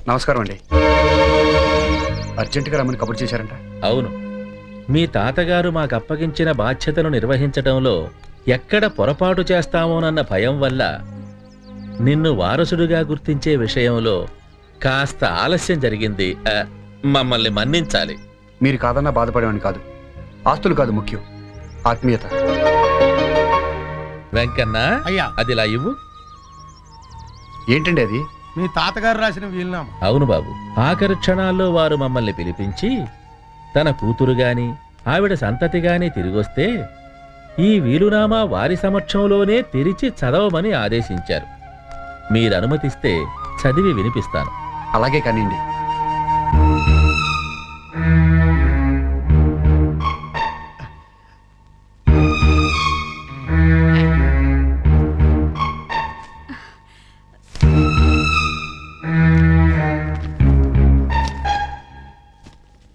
నమస్కారం అండి. అర్జెంటుగా రమ్మని కబుర్ చేశారంట. అవును, మీ తాతగారు మాకు అప్పగించిన బాధ్యతను నిర్వహించటంలో ఎక్కడ పొరపాటు చేస్తామోనన్న భయం వల్ల నిన్ను వారసుడిగా గుర్తించే విషయంలో కాస్త ఆలస్యం జరిగింది. మమ్మల్ని మన్నించాలి. మీరు కాదన్నా బాధపడేవాడిని కాదు. ఆస్తులు కాదు ముఖ్యం, ఆత్మీయత. వెంకన్న, అయ్యా, అదిలా ఇవ్వు. ఏంటండి అది? మీ తాతగారు రాసిన వీలునామా. అవును బాబు, ఆఖరి క్షణాల్లో వారు మమ్మల్ని పిలిపించి తన కూతురు గాని ఆవిడ సంతతి గాని తిరిగొస్తే ఈ వీలునామా వారి సమక్షంలోనే తెరిచి చదవమని ఆదేశించారు. మీరు అనుమతిస్తే చదివి వినిపిస్తాను. అలాగే కానివ్వండి.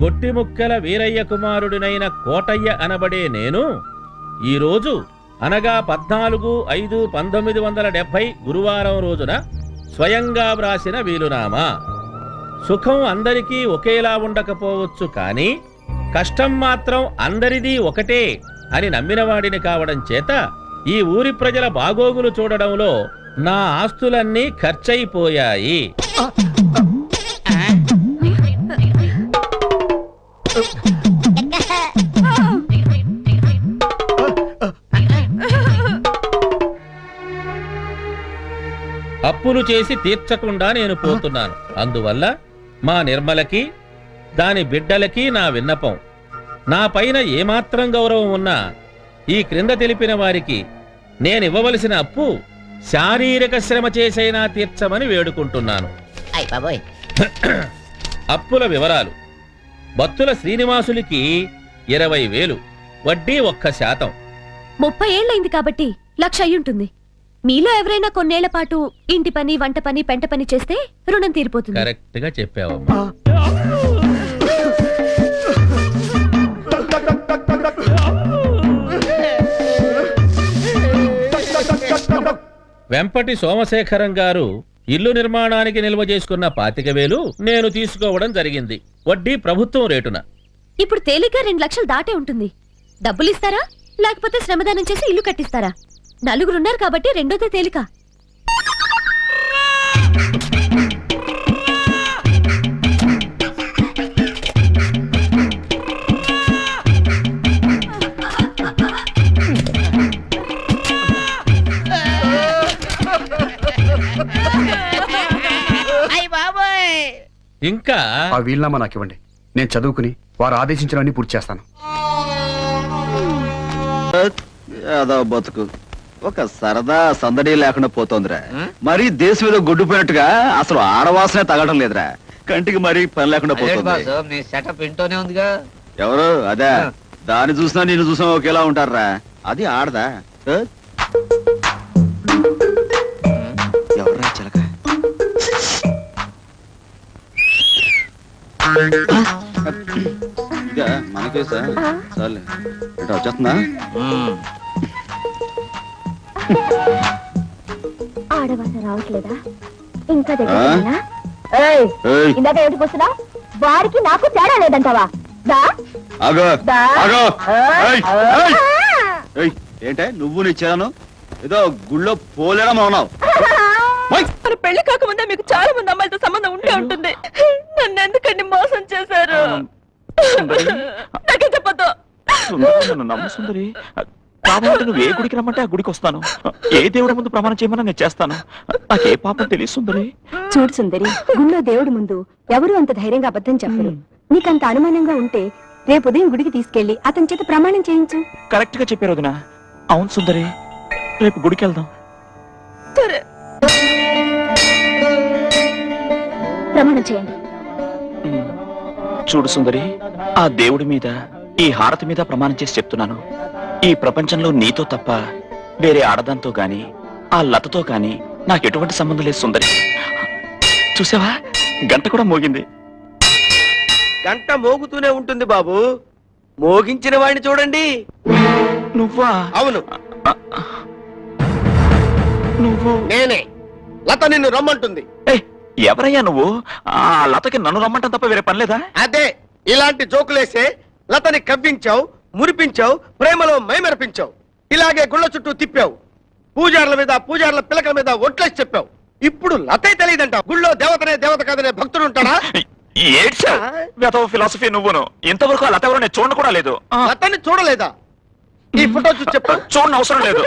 గొట్టిముక్కల వీరయ్య కుమారుడినైన కోటయ్య అనబడే నేను ఈరోజు అనగా 14/5/1970 గురువారం రోజున స్వయంగా వ్రాసిన వీలునామా. సుఖం అందరికీ ఒకేలా ఉండకపోవచ్చు, కానీ కష్టం మాత్రం అందరిదీ ఒకటే అని నమ్మినవాడిని కావడం చేత ఈ ఊరి ప్రజల బాగోగులు చూడడంలో నా ఆస్తులన్నీ ఖర్చయిపోయాయి. అప్పులు చేసి తీర్చకుండా నేను పోతున్నాను. అందువల్ల మా నిర్మలకి దాని బిడ్డలకి నా విన్నపం, నా పైన ఏమాత్రం గౌరవం ఉన్నా ఈ క్రింద తెలిపిన వారికి నేనివ్వవలసిన అప్పు శారీరక శ్రమ చేసైనా తీర్చమని వేడుకుంటున్నాను. అప్పుల వివరాలు: బత్తుల శ్రీనివాసులకి 20,000, వడ్డీ 1%. 30 ఏళ్లైంది కాబట్టి 1,00,000 అయ్యుంటుంది. మీలో ఎవరైనా కొన్నేళ్ల పాటు ఇంటి పని, వంట పని, పెంట పని చేస్తే రుణం తీరిపోతుంది. కరెక్ట్ గా చెప్పావమ్మా. వెంపటి సోమశేఖరం గారు ఇల్లు నిర్మాణానికి నిల్వ చేసుకున్న 25,000 నేను తీసుకోవడం జరిగింది. వడ్డీ ప్రభుత్వం రేటున. ఇప్పుడు తేలిగ్గా 2 లక్షలు దాటే ఉంటుంది. డబ్బులిస్తారా లేకపోతే శ్రమదానం చేసి ఇల్లు కట్టిస్తారా? నలుగురున్నారు కాబట్టి రెండోదే తేలిక. ఇంకా ఆ వీలునామా నాకు ఇవ్వండి. నేను చదువుకుని వారు ఆదేశించినవన్నీ పూర్తి చేస్తాను. ఏదో బతుకు ఒక సరదా సందడి లేకుండా పోతోందిరా. మరీ దేశం ఏదో గొడ్డుపోయినట్టుగా అసలు ఆడవాసనే తగడం లేదురా. కంటికి మరీ పని లేకుండా పోతుంది. ఎవరు అదే? దాన్ని చూసినా నేను చూసినా ఒకేలా ఉంటారా? అది ఆడదా? ఎవరా చిలక? ఇదే మనకే సార్. సర్లే, ఎటో వచ్చేస్తుందా? ఆడవాస రావట్లేదా? ఇంకా ఇందాక ఏమిటి పోస్తున్నా? వారికి నాకు తేడా లేదంటావా? ఏంటే నువ్వు నీ చేను ఏదో గుళ్ళో పోలేడా ఉన్నావు? మన పెళ్లి కాకముందే మీకు చాలా మంది అమ్మాయిలతో సంబంధం ఉంటే ఉంటుంది. నన్ను ఎందుకండి మోసం చేశారు? నాకే చెప్పొద్దు. నమ్ము సుందరి, కావాలంటే నువ్వు ఏ గుడికి రమ్మంటే ఆ గుడికి వస్తాను. ఏ దేవుడి ముందు ప్రమాణం చేయమన్నా నేను చేస్తాను. నాకే పాపం తెలియదు సుందరి. చూడు సుందరి, గుళ్ళో దేవుడి ముందు ఎవరు అంత ధైర్యంగా అబద్ధం చెప్పరు. నీకంత అనుమానంగా ఉంటే రేపు ఉదయం గుడికి తీసుకెళ్లి అతని చేత ప్రమాణం చేయించు. కరెక్ట్ గా చెప్పారు వదినా. అవును సుందరి, రేపు గుడికి వెళ్దాం. సరే, ప్రమాణం చేయండి. చూడు సుందరి, ఆ దేవుడి మీద, ఈ హారతి మీద ప్రమాణం చేసి చెప్తున్నాను. ఈ ప్రపంచంలో నీతో తప్ప వేరే ఆడదాంతో గాని ఆ లతతో గాని నాకు ఎటువంటి సంబంధం లేదు సుందరి. చూసావా, గంట కూడా మోగింది. గంట మోగుతూనే ఉంటుంది బాబు. మోగించిన వాడిని చూడండి. నువ్వా? అవును, నువ్వు. నేనే. లత నిన్ను రమ్మంటుంది. ఎవరయ్యా నువ్వు? ఆ లతకి నన్ను రమ్మంటాం తప్ప వేరే పని లేదా? అదే ఇలాంటి జోకులేసే లతని కవ్వించావు, మురిపించావు, ప్రేమలో మైమరిపించావు. ఇలాగే గుళ్ళ చుట్టూ తిప్పావు, పూజారుల మీద పూజారుల పిల్లకల మీద ఒట్లేసి చెప్పావు. ఇప్పుడు లతే తెలియదంటావు. గుళ్ళో దేవతనే దేవత కాదనే భక్తుడు ఉంటాడా? ఫిలాసఫీ నువ్వును. ఇంతవరకు ఆ లత ఎవరో నేను చూడను కూడా లేదు. లతని చూడలేదా? ఈ ఫోటో చూసి చెప్పు. చూడని అవసరం లేదు.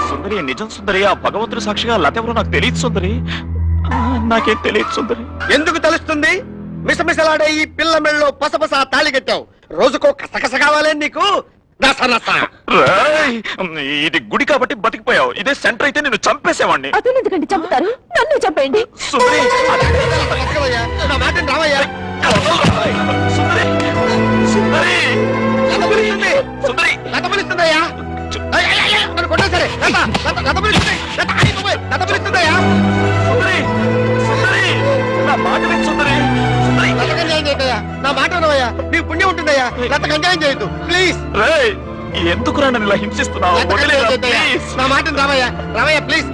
సుందరి, నిజం సుందరి. ఆ భగవంతుడి సాక్షిగా లత ఎవరో నాకు తెలియదు సుందరి. నాకేం తెలియదు సుందరి. ఎందుకు తెలుస్తుంది? మిసమిసలాడే ఈ పిల్ల మెళ్ళలో పసపస తాళి కట్టావు. రోజుకో కసకస కావాలే నీకు. రేయ్, ఇది గుడి కాబట్టి బతికిపోయావు. ఇదే సెంటర్ అయితే నిన్ను చంపేసేవాడిని. అతను ఎందుకంటే చంపుతారు? నన్ను చంపేయండి. సుందరి, నా మాటని రావయ్యా. సుందరి, సుందరి, లత పిలుస్తుంది. సుందరి. లత పిలుస్తుందయ్యా. నన్ను కొట్టా సరే. లత పిలుస్తుంది. లత పిలుస్తుందయ్యా. సుందరి, సుందరి, నా మాట విను సుందరి. సుందరి, లతకు అన్యాయం చేయద్దయ్యా. నా మాట వినవయ్యా. నీకు పుణ్యం ఉంటుందయ్యా. లతకు అన్యాయం చేయొద్దు ప్లీజ్. రేయ్, ఎందుకురా నన్ను ఇలా హింసిస్తున్నావు? లతకు అన్యాయం వదిలేరా, చేయద్దయ్యా. ప్లీజ్. నా మాటని రావయ్యా. రావయ్యా ప్లీజ్.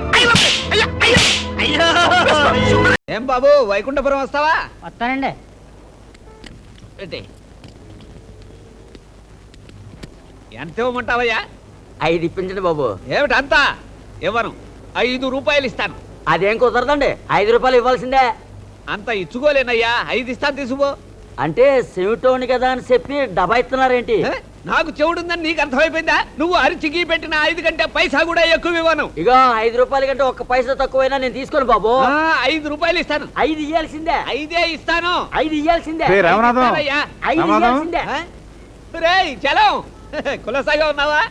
ఏం బాబు వైకుంఠపురం వస్తావా? వస్తానండి. ఎంత ఇవ్వమంటావయ్యా? 5 ఇప్పించండి బాబు. ఏమిటంతా? ఇవ్వను. 5 రూపాయలు ఇస్తాను. అదేం కుదరదండి, 5 రూపాయలు ఇవ్వాల్సిందే. అంత ఇచ్చుకోలేనయ్యా. 5 ఇస్తాను, తీసుకో. అంటే సెమిటోని కదా అని చెప్పి డబ్బా ఇస్తున్నారేంటి? ఏ? నాకు చెవుడుందని నీకు అర్థమైపోయిందా? నువ్వు అరిచికి పెట్టిన 5 కంటే పైసా కూడా ఎక్కువ ఇవ్వను. ఇగో 5 రూపాయల కంటే 1 పైసా తక్కువైనా నేను తీసుకోను బాబు. 5 రూపాయలు ఇస్తాను. 5 ఇయ్యాల్సిందే. 5 ఇస్తాను. 5 ఇయ్యాల్సిందే. ఇస్తానయ్యా. 5 ఇయ్యాల్సిందే. రేయ్ చలం, కులసాగా ఉన్నావా?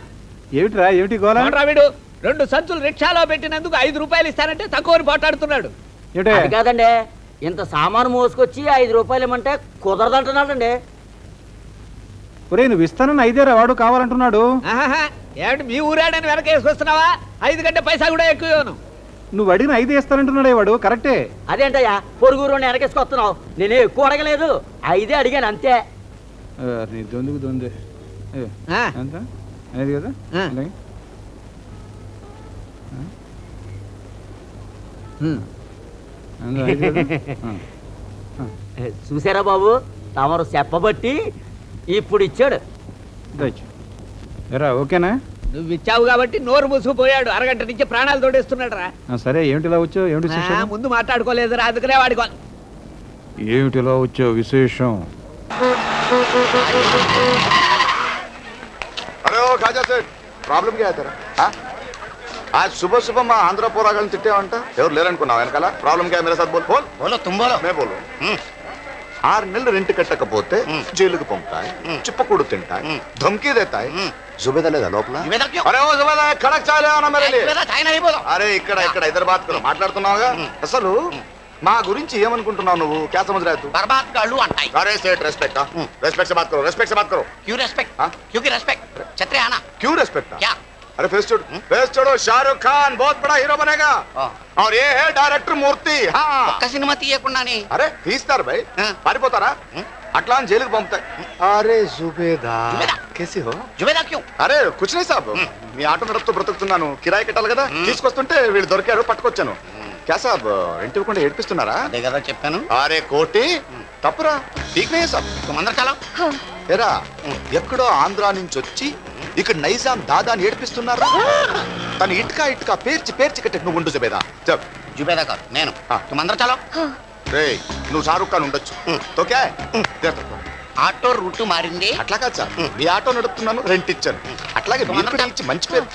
ఏమిట్రా? ఏమిటి గోళ? వీడు 2 సంచులు రిక్షాలో పెట్టినందుకు 5 రూపాయలు ఇస్తానంటే తక్కువని పోటాడుతున్నాడు. అది కాదండి, ఇంత సామాను మోసుకొచ్చి 5 రూపాయలు ఇమ్మంటే కుదరదంటున్నాడండి. ఒరే, నువ్వు ఇస్తానని 5 వాడు కావాలంటున్నాడు. ఆహాహా, ఏమిటి మీ ఊరాడని వెనక వేసుకొస్తున్నావా? 5 కంటే పైసా కూడా ఎక్కువ ఇవ్వను. నువ్వు అడిగిన 5 ఇస్తానంటున్నాడే వాడు. కరెక్టే. అదేంటయ్యా, పొరుగురు వెనకేసుకొస్తున్నావు? నేనే ఎక్కువ అడగలేదు, 5 అడిగాను అంతే. దొందుకు దొందే ఆ, ఎంత? 5 కదా. ఆ. అలాగే. అంత 5 కదా. చూసారా బాబు, తమరు చెప్పబట్టి ఇప్పుడు ఇచ్చాడు. ఎరా ఓకేనా? నువ్వు ఇచ్చావు కాబట్టి నోరు మూసుకుపోయాడు. అరగంట నుంచి ప్రాణాలు తోడేస్తున్నాడు రా. సరే, ఏమిటి ఇలా వచ్చావు? ఏమిటి విశేషం? ముందు మాట్లాడుకోలేదురా, అందుకనే వాడుకోవాలి. ఏమిటి ఇలా వచ్చావు? విశేషం? अरे ओ खाजा सेठ प्रॉब्लम क्या है तेरा? हाँ? आज सुबह सुबह मैं आंध्र पोरागल तिट्टे अंटा ఎవరు లేరనుకున్నావు వెనకాల? ప్రాబ్లం क्या है मेरे साथ बोल बोल బోలో తుమ్ బోలో. मैं बोलूं 6 నెలలు రెంట్ కట్టకపోతే జైలుకు పంపుతాయి, చిప్పకూడు తింటాయి, ధమ్కీ దేతాయి. జుబేదా లేదా లోపల? అరే ఓ జుబేదా, కడక్ చాయ్ లేవనా మేరే లియే? అరే ఇక్కడ ఇక్కడ ఇద్దరు బాత్ మాట్లాడుతున్నావుగా. అసలు మా గురించి ఏమనుకుంటున్నావు నువ్వు? क्या समझ रहा है तू? బర్బాద్ గాళ్ళు అంటాయి. अरे सेठ रेस्पेक्ट रेस्पेक्ट से बात करो, रेस्पेक्ट से बात करो. क्यों रेस्पेक्ट? हाँ? क्योंकि रेस्पेक्ट छतरे आना. क्यों रेस्पेक्ट? क्या? अरे फेस छोड़ो. शाहरुख खान बहुत बड़ा हीरो बनेगा और ये है डायरेक्टर मूर्ति. हाँ, ఒక్క సినిమా తీయకుండానే. अरे తీస్తారు भाई. పారిపోతారా? అట్లా అని జైలుకు పంపుతాయి. అరే జుబేదా, కేసి హో? జుబేదా క్యూ? అరే కుచ్ నహీ సాబ్, మీ ఆటో నడుపుతూ బ్రతుకుతున్నాను, కిరాయి కట్టాలి కదా. తీసుకొస్తుంటే వీళ్ళు దొరికారు, పట్టుకొచ్చాను. క్యా సాబ్, ఇంటి ఇవ్వకుండా ఏడిపిస్తున్నారా? అదే కదా చెప్పాను. అరే కోటి తప్పురా, ఠీక్ నహీ సాబ్. తుమందర చలో. ఎరా, ఎక్కడో ఆంధ్రా నుంచి వచ్చి ఇక్కడ నైజాం దాదాని ఏడిపిస్తున్నారా? తన ఇటుక ఇటుక పేర్చి పేర్చి కట్టే నువ్వు ఉండు జుబేదా. చెప్. జుబేదా కాదు నేను. हाँ. తుమందర చలో. రే, నువ్వు షారుఖ్ ఖాన్ ఉండొచ్చు. తోకే ఆటో రూట్ మారింది. అట్లా కాదు సార్, మీ ఆటో నడుపుతున్నాను, రెంట్ ఇచ్చాను. అట్లాగే మీరు కూడా ఇచ్చి మంచి పేరు.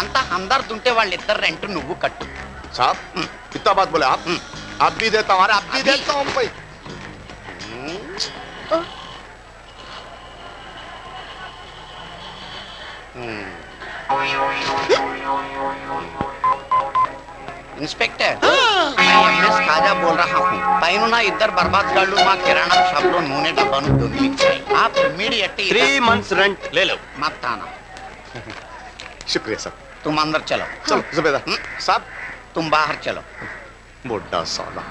అంత అందరుతుంటే వాళ్ళిద్దరు రెంట్ నువ్వు కట్టు. साहब कितना बात बोले आप? आप भी देता हूँ, आप भी देता हूँ भाई. इंस्पेक्टर, मैं एमएस खाजा बोल रहा हूँ. పైన ఇద్దరు బర్బాద్ గాళ్ళు మా కిరాణా షాప్ లో నూనె డబ్బాను దొంగిలించాయి. आप इमीडिएटली 3 months rent ले लो. मत आना. शुक्रिया साहब. तुम अंदर चलो. चलो जुबेदा साहब, तुम बाहर चलो. बुड्ढा साला.